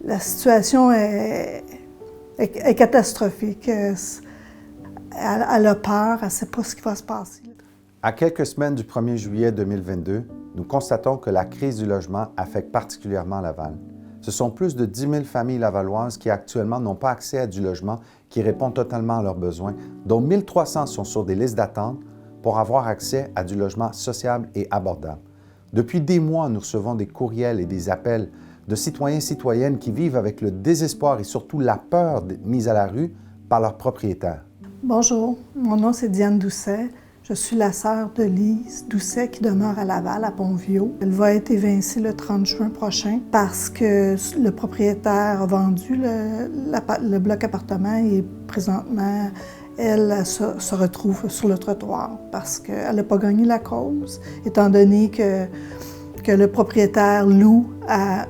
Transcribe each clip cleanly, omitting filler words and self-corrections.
La situation est catastrophique. Elle a peur, elle ne sait pas ce qui va se passer. À quelques semaines du 1er juillet 2022, nous constatons que la crise du logement affecte particulièrement Laval. Ce sont plus de 10 000 familles lavalloises qui actuellement n'ont pas accès à du logement qui répond totalement à leurs besoins, dont 1 300 sont sur des listes d'attente pour avoir accès à du logement sociable et abordable. Depuis des mois, nous recevons des courriels et des appels de citoyens et citoyennes qui vivent avec le désespoir et surtout la peur d'être mis à la rue par leurs propriétaires. Bonjour, mon nom c'est Diane Doucet. Je suis la sœur de Lise Doucet qui demeure à Laval, à Pont-Viault. Elle va être évincée le 30 juin prochain parce que le propriétaire a vendu le bloc appartement et présentement, elle se retrouve sur le trottoir parce qu'elle n'a pas gagné la cause, étant donné que le propriétaire loue à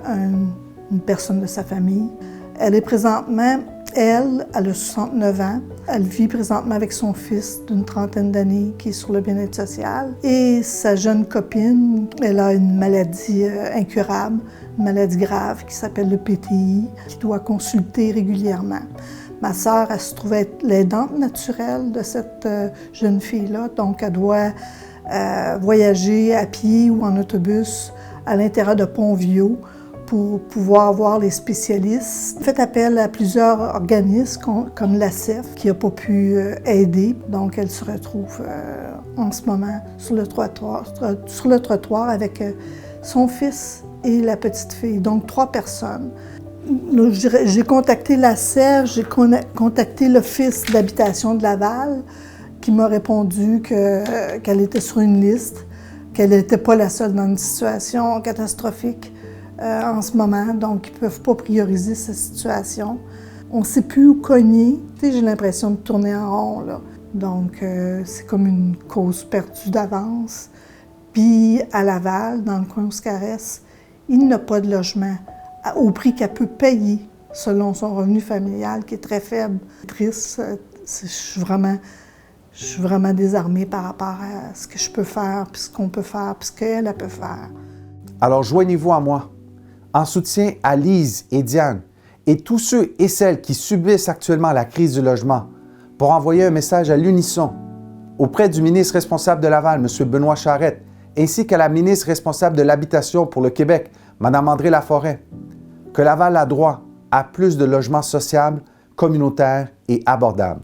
une personne de sa famille. Elle est présentement, elle a 69 ans. Elle vit présentement avec son fils d'une trentaine d'années qui est sur le bien-être social. Et sa jeune copine, elle a une maladie incurable, une maladie grave qui s'appelle le PTI, qui doit consulter régulièrement. Ma sœur, elle se trouve être l'aidante naturelle de cette jeune fille-là, donc elle doit voyager à pied ou en autobus à l'intérieur de Pont-Viault pour pouvoir voir les spécialistes. Fait appel à plusieurs organismes comme l'ACEF qui n'a pas pu aider. Donc elle se retrouve en ce moment sur le trottoir avec son fils et la petite fille, donc 3 personnes. J'ai contacté l'ACEF, j'ai contacté l'Office d'habitation de Laval qui m'a répondu qu'elle était sur une liste, qu'elle n'était pas la seule dans une situation catastrophique en ce moment, donc ils ne peuvent pas prioriser cette situation. On ne sait plus où cogner. Tu sais, j'ai l'impression de tourner en rond, là. Donc, c'est comme une cause perdue d'avance. Puis, à Laval, dans le coin où se caresse, il n'a pas de logement au prix qu'elle peut payer selon son revenu familial, qui est très faible. Triste, je suis vraiment désarmée par rapport à ce que je peux faire, puis ce qu'on peut faire, puis ce qu'elle peut faire. Alors, joignez-vous à moi en soutien à Lise et Diane et tous ceux et celles qui subissent actuellement la crise du logement pour envoyer un message à l'unisson auprès du ministre responsable de Laval, M. Benoît Charette, ainsi qu'à la ministre responsable de l'Habitation pour le Québec, Mme André Laforêt, que Laval a droit à plus de logements sociables, communautaires et abordables.